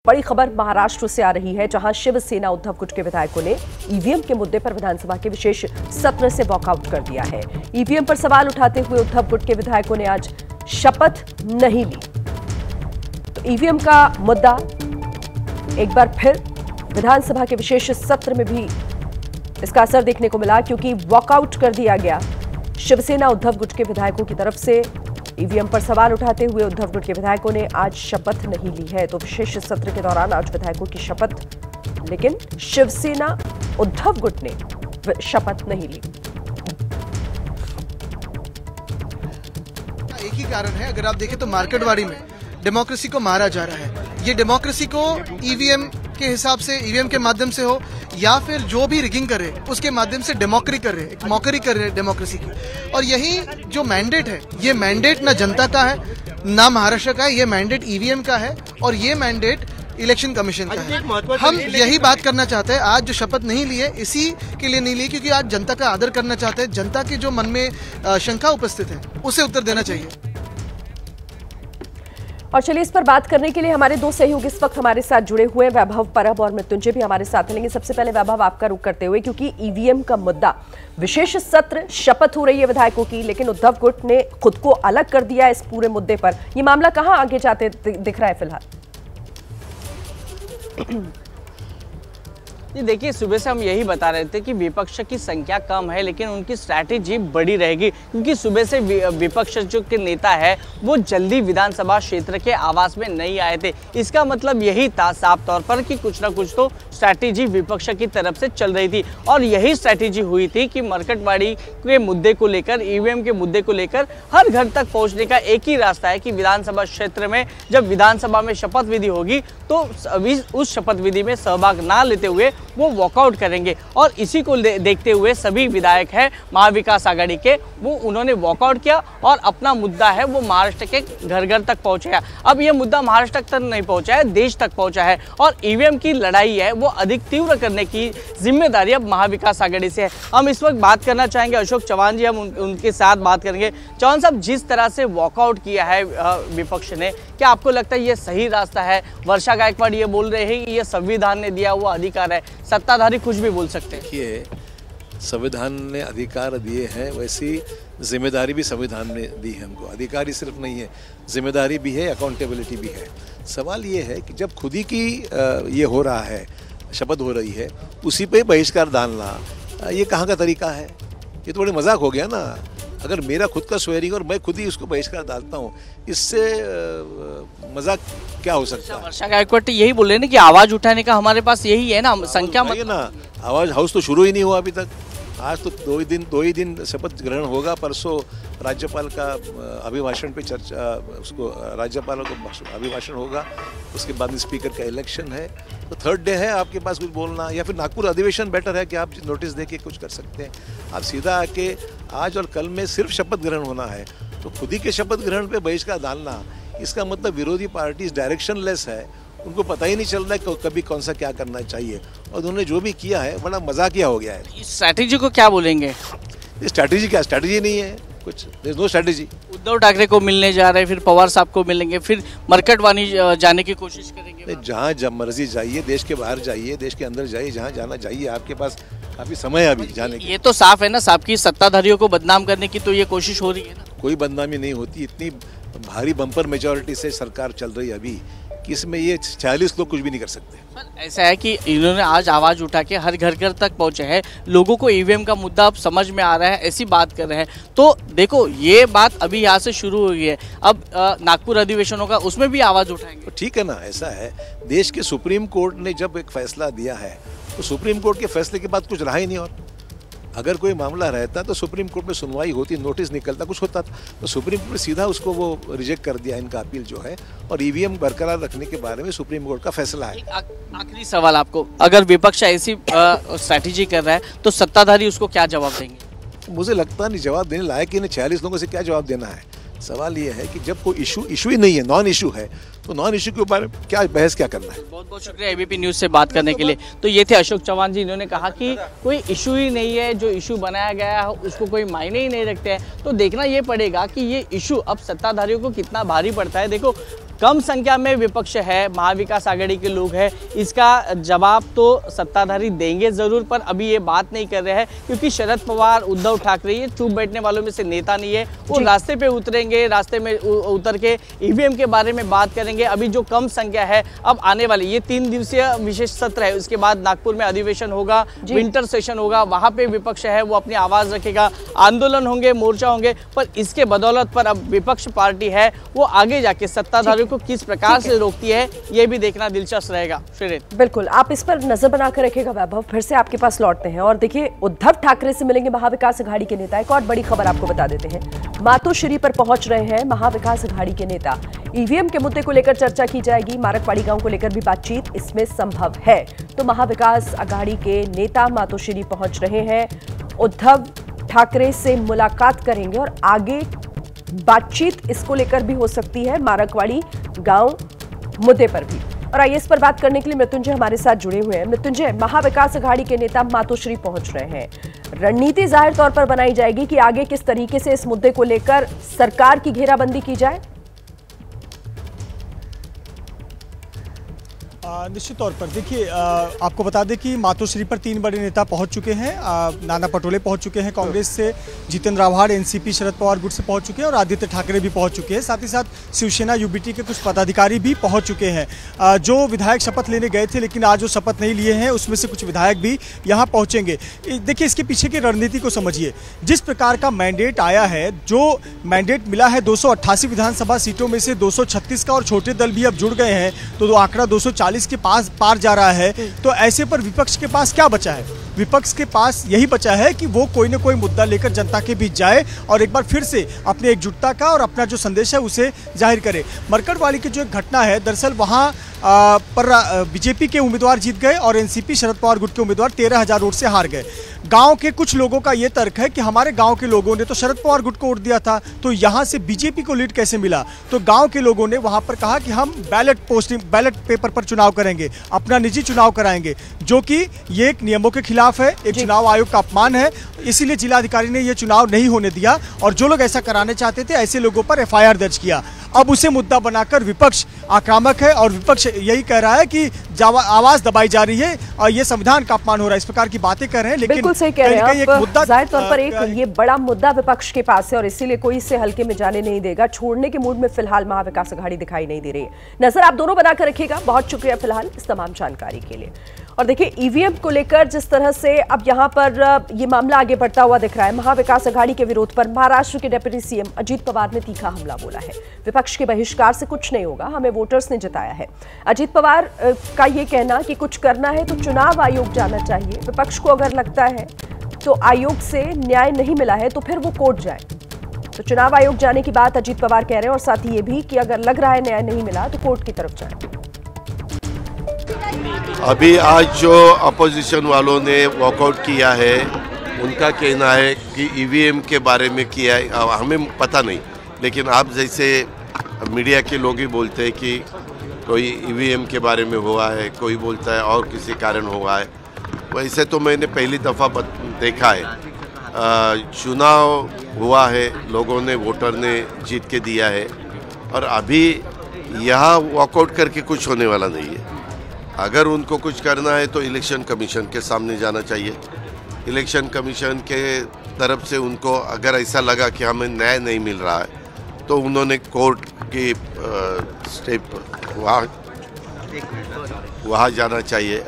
बड़ी खबर महाराष्ट्र से आ रही है, जहां शिवसेना उद्धव गुट के विधायकों ने ईवीएम के मुद्दे पर विधानसभा के विशेष सत्र से वॉकआउट कर दिया है। ईवीएम पर सवाल उठाते हुए उद्धव गुट के विधायकों ने आज शपथ नहीं ली। तो ईवीएम का मुद्दा एक बार फिर विधानसभा के विशेष सत्र में भी इसका असर देखने को मिला, क्योंकि वॉकआउट कर दिया गया। शिवसेना उद्धव गुट के विधायकों की तरफ से ईवीएम पर सवाल उठाते हुए उद्धव गुट के विधायकों ने आज शपथ नहीं ली है। तो विशेष सत्र के दौरान आज विधायकों की शपथ, लेकिन शिवसेना उद्धव गुट ने शपथ नहीं ली। एक ही कारण है, अगर आप देखें तो मार्केटवाड़ी में डेमोक्रेसी को मारा जा रहा है। ये डेमोक्रेसी को ईवीएम के हिसाब से, ईवीएम के माध्यम से हो या फिर जो भी रिगिंग कर रहे उसके माध्यम से मॉकरी कर रहे डेमोक्रेसी की। और यही जो मैंडेट है, ये मैंडेट ना जनता का है ना महाराष्ट्र का है, ये मैंडेट ईवीएम का है और ये मैंडेट इलेक्शन कमीशन का है। हम यही बात करना चाहते हैं। आज जो शपथ नहीं लिए इसी के लिए नहीं लिए क्योंकि आज जनता का आदर करना चाहते हैं। जनता के जो मन में शंका उपस्थित है उसे उत्तर देना चाहिए। और चलिए इस पर बात करने के लिए हमारे दो सहयोगी इस वक्त हमारे साथ जुड़े हुए हैं, वैभव परब और मृत्युंजय भी हमारे साथ हैं। लेकिन सबसे पहले वैभव, आपका रुख करते हुए, क्योंकि ईवीएम का मुद्दा, विशेष सत्र, शपथ हो रही है विधायकों की, लेकिन उद्धव गुट ने खुद को अलग कर दिया इस पूरे मुद्दे पर। यह मामला कहां आगे जाते दिख रहा है फिलहाल? जी देखिए, सुबह से हम यही बता रहे थे कि विपक्ष की संख्या कम है लेकिन उनकी स्ट्रैटेजी बड़ी रहेगी, क्योंकि सुबह से विपक्ष जो के नेता है वो जल्दी विधानसभा क्षेत्र के आवास में नहीं आए थे। इसका मतलब यही था साफ तौर पर कि कुछ ना कुछ तो स्ट्रैटेजी विपक्ष की तरफ से चल रही थी। और यही स्ट्रैटेजी हुई थी कि मरकटवाड़ी के मुद्दे को लेकर, ईवीएम के मुद्दे को लेकर हर घर तक पहुँचने का एक ही रास्ता है कि विधानसभा क्षेत्र में जब विधानसभा में शपथ विधि होगी तो उस शपथ विधि में सहभाग ना लेते हुए वो वॉकआउट करेंगे। और इसी को देखते हुए सभी विधायक हैं महाविकास आघाड़ी के, वो उन्होंने वॉकआउट किया और अपना मुद्दा है वो महाराष्ट्र के घर घर तक पहुंचाया। अब ये मुद्दा महाराष्ट्र तक नहीं पहुंचा है, देश तक पहुंचा है और ईवीएम की लड़ाई है वो अधिक तीव्र करने की जिम्मेदारी अब महाविकास आघाड़ी से है। हम इस वक्त बात करना चाहेंगे अशोक चौहान जी, हम उनके साथ बात करेंगे। चौहान साहब, जिस तरह से वॉकआउट किया है विपक्ष ने, क्या आपको लगता है ये सही रास्ता है? वर्षा गायकवाड़ ये बोल रहे हैं कि ये संविधान ने दिया हुआ अधिकार है, सत्ताधारी कुछ भी बोल सकते हैं। देखिए, संविधान ने अधिकार दिए हैं, वैसी जिम्मेदारी भी संविधान ने दी है हमको। अधिकारी सिर्फ नहीं है, जिम्मेदारी भी है, अकाउंटेबिलिटी भी है। सवाल ये है कि जब खुद ही की ये हो रहा है, शपथ हो रही है, उसी पे बहिष्कार डालना, ये कहाँ का तरीका है? ये तो बड़े मजाक हो गया ना। अगर मेरा खुद का स्वेरिंग और मैं खुद ही उसको बहिष्कार डालता हूँ, इससे मजाक क्या हो सकता है? वर्षा गायकवाड़ यही बोल रहे हैं ना कि आवाज उठाने का हमारे पास यही है ना संख्या, मतलब ना आवाज हाउस तो शुरू ही नहीं हुआ अभी तक। आज तो दो ही दिन शपथ ग्रहण होगा। परसों राज्यपाल का अभिभाषण पे चर्चा, उसको राज्यपालों को अभिभाषण होगा, उसके बाद स्पीकर का इलेक्शन है। तो थर्ड डे है आपके पास कुछ बोलना, या फिर नागपुर अधिवेशन बेटर है कि आप नोटिस दे के कुछ कर सकते हैं। आप सीधा आके आज और कल में सिर्फ शपथ ग्रहण होना है, तो खुद ही के शपथ ग्रहण पे बहिष्कार डालना, इसका मतलब विरोधी पार्टी डायरेक्शनलेस है, उनको पता ही नहीं चल रहा है कि कभी कौन सा क्या करना चाहिए। और उन्होंने जो भी किया है बड़ा मजाकिया हो गया है। इस स्ट्रैटेजी को क्या बोलेंगे? स्ट्रैटेजी क्या? स्ट्रैटेजी नहीं है कुछ, there is no strategy. Uddhav Thackeray को मिलने जा रहे हैं, फिर पवार साहब को मिलेंगे, फिर मरकटवाड़ी जाने की कोशिश करेंगे। जहाँ जब मर्जी जाइए, देश के बाहर जाइए, देश के अंदर जाइए, जहाँ जाना चाहिए, आपके पास काफी समय है अभी जाने की। ये तो साफ है ना साहब की सत्ताधारियों को बदनाम करने की तो ये कोशिश हो रही है ना। कोई बदनामी नहीं होती, इतनी भारी बम्पर मेजॉरिटी से सरकार चल रही है अभी कि इसमें ये 46 लोग कुछ भी नहीं कर सकते। ऐसा है कि इन्होंने आज आवाज उठा के हर घर घर तक पहुंचे हैं, लोगों को ईवीएम का मुद्दा अब समझ में आ रहा है, ऐसी बात कर रहे हैं। तो देखो, ये बात अभी यहाँ से शुरू हुई है, अब नागपुर अधिवेशन होगा उसमें भी आवाज उठाएंगे। तो ठीक है ना, ऐसा है, देश के सुप्रीम कोर्ट ने जब एक फैसला दिया है तो सुप्रीम कोर्ट के फैसले के बाद कुछ रहा ही नहीं। और अगर कोई मामला रहता तो सुप्रीम कोर्ट में सुनवाई होती, नोटिस निकलता, कुछ होता था, तो सुप्रीम कोर्ट ने सीधा उसको वो रिजेक्ट कर दिया, इनका अपील जो है। और ईवीएम बरकरार रखने के बारे में सुप्रीम कोर्ट का फैसला है। आखिरी सवाल आपको, अगर विपक्ष ऐसी स्ट्रैटेजी कर रहा है तो सत्ताधारी उसको क्या जवाब देंगे? मुझे लगता नहीं जवाब देने लायक ही नहीं। 46 लोगों से क्या जवाब देना है? सवाल ये है कि जब कोई इशू ही नहीं है, नॉन इशू है, तो नॉन इशू के बारे में क्या बहस क्या करना है? बहुत बहुत शुक्रिया एबीपी न्यूज़ से बात करने के लिए। तो ये थे अशोक चौहान जी, इन्होंने कहा कि कोई इशू ही नहीं है, जो इशू बनाया गया है उसको कोई मायने ही नहीं रखते हैं। तो देखना ये पड़ेगा कि ये इशू अब सत्ताधारियों को कितना भारी पड़ता है। देखो, कम संख्या में विपक्ष है, महाविकास आघाड़ी के लोग हैं, इसका जवाब तो सत्ताधारी देंगे जरूर, पर अभी ये बात नहीं कर रहे हैं क्योंकि शरद पवार, उद्धव ठाकरे ये चुप बैठने वालों में से नेता नहीं है। वो रास्ते पे उतरेंगे, रास्ते में उतर के ईवीएम के बारे में बात करेंगे। अभी जो कम संख्या है, अब आने वाली ये 3 दिवसीय विशेष सत्र है, उसके बाद नागपुर में अधिवेशन होगा, विंटर सेशन होगा, वहां पे विपक्ष है वो अपनी आवाज रखेगा, आंदोलन होंगे, मोर्चा होंगे, पर इसके बदौलत पर अब विपक्ष पार्टी है वो आगे जाके सत्ताधारियों को किस प्रकार से रोकती है, ये भी देखना दिलचस्प रहेगा। श्रीरित, बिल्कुल, आप इस पर नजर बनाकर रखिएगा। वैभव, फिर से आपके पास लौटते हैं और देखिए, उद्धव ठाकरे से मिलेंगे महाविकास अघाड़ी के नेता। एक और बड़ी खबर आपको बता देते हैं, मातोश्री पर पहुंच रहे हैं महाविकास अघाड़ी के नेता। ईवीएम के मुद्दे को लेकर चर्चा की जाएगी, मारकवाड़ी गांव को लेकर भी बातचीत इसमें संभव है। तो महाविकास अघाड़ी के नेता मातोश्री पहुंच रहे हैं, उद्धव ठाकरे से मुलाकात करेंगे और आगे बातचीत इसको लेकर भी हो सकती है, मारकवाड़ी गांव मुद्दे पर भी। और आइए इस पर बात करने के लिए मृत्युंजय हमारे साथ जुड़े हुए हैं। मृत्युंजय, महाविकास अघाड़ी के नेता मातोश्री पहुंच रहे हैं, रणनीति जाहिर तौर पर बनाई जाएगी कि आगे किस तरीके से इस मुद्दे को लेकर सरकार की घेराबंदी की जाए। निश्चित तौर पर देखिए, आपको बता दें कि मातोश्री पर 3 बड़े नेता पहुंच चुके हैं। नाना पटोले पहुंच चुके हैं कांग्रेस से, जितेंद्र आव्हाड एनसीपी शरद पवार गुट से पहुंच चुके हैं और आदित्य ठाकरे भी पहुंच चुके हैं। साथ ही साथ शिवसेना यूबीटी के कुछ पदाधिकारी भी पहुंच चुके हैं। जो विधायक शपथ लेने गए थे लेकिन आज वो शपथ नहीं लिए हैं, उसमें से कुछ विधायक भी यहाँ पहुंचेंगे। देखिए, इसके पीछे की रणनीति को समझिए। जिस प्रकार का मैंडेट आया है, जो मैंडेट मिला है 288 विधानसभा सीटों में से 236 का, और छोटे दल भी अब जुड़ गए हैं तो आंकड़ा 240 के पास पार जा रहा है। तो ऐसे पर विपक्ष के पास क्या बचा है? विपक्ष के पास यही बचा है कि वो कोई ना कोई मुद्दा लेकर जनता के बीच जाए और एक बार फिर से अपनी एकजुटता का और अपना जो संदेश है उसे जाहिर करे। मरकटवाड़ी की जो एक घटना है, दरअसल वहां पर बीजेपी के उम्मीदवार जीत गए और एनसीपी शरद पवार गुट के उम्मीदवार 13,000 वोट से हार गए। गांव के कुछ लोगों का यह तर्क है कि हमारे गांव के लोगों ने तो शरद पवार गुट को वोट दिया था, तो यहां से बीजेपी को लीड कैसे मिला? तो गांव के लोगों ने वहां पर कहा कि हम बैलेट पेपर पर चुनाव करेंगे, अपना निजी चुनाव कराएंगे, जो कि ये एक नियमों के खिलाफ है, एक चुनाव आयोग का अपमान है। इसीलिए जिलाधिकारी ने यह चुनाव नहीं होने दिया और जो लोग ऐसा कराने चाहते थे ऐसे लोगों पर एफआईआर दर्ज किया। अब उसे मुद्दा बनाकर विपक्ष आक्रामक है और विपक्ष यही कह रहा है कि आवाज दबाई जा रही है और ये संविधान का अपमान हो रहा है, इस प्रकार की बातें कर रहे हैं। लेकिन बिल्कुल सही कह रहे हैं आप। जाहिर तौर पर एक ये बड़ा मुद्दा विपक्ष के पास है और इसीलिए कोई इसे हल्के में जाने नहीं देगा। छोड़ने के मूड में फिलहाल महाविकास अघाड़ी दिखाई नहीं दे रही है। नजर आप दोनों बनाकर रखिएगा। बहुत शुक्रिया फिलहाल इस तमाम जानकारी के लिए। और देखिए, ईवीएम को लेकर जिस तरह से अब यहां पर ये मामला आगे बढ़ता हुआ दिख रहा है, महाविकास अघाड़ी के विरोध पर महाराष्ट्र के डिप्टी सीएम अजीत पवार ने तीखा हमला बोला है। विपक्ष के बहिष्कार से कुछ नहीं होगा, हमें वोटर्स ने जिताया है। अजीत पवार का ये कहना कि कुछ करना है तो चुनाव आयोग जाना चाहिए। विपक्ष को अगर लगता है तो आयोग से न्याय नहीं मिला है तो फिर वो कोर्ट जाए। तो चुनाव आयोग जाने की बात अजीत पवार कह रहे हैं और साथ ही ये भी कि अगर लग रहा है न्याय नहीं मिला तो कोर्ट की तरफ जाए। अभी आज जो अपोजिशन वालों ने वॉकआउट किया है, उनका कहना है कि ईवीएम के बारे में किया है, हमें पता नहीं, लेकिन आप जैसे मीडिया के लोग ही बोलते हैं कि कोई ईवीएम के बारे में हुआ है, कोई बोलता है और किसी कारण हुआ है। वैसे तो मैंने पहली दफ़ा देखा है, चुनाव हुआ है, लोगों ने, वोटर ने जीत के दिया है और अभी यहाँ वॉकआउट करके कुछ होने वाला नहीं है। अगर उनको कुछ करना है तो इलेक्शन कमीशन के सामने जाना चाहिए। इलेक्शन कमीशन के तरफ से उनको अगर ऐसा लगा कि हमें न्याय नहीं मिल रहा है तो उन्होंने कोर्ट की स्टेप वहाँ जाना चाहिए।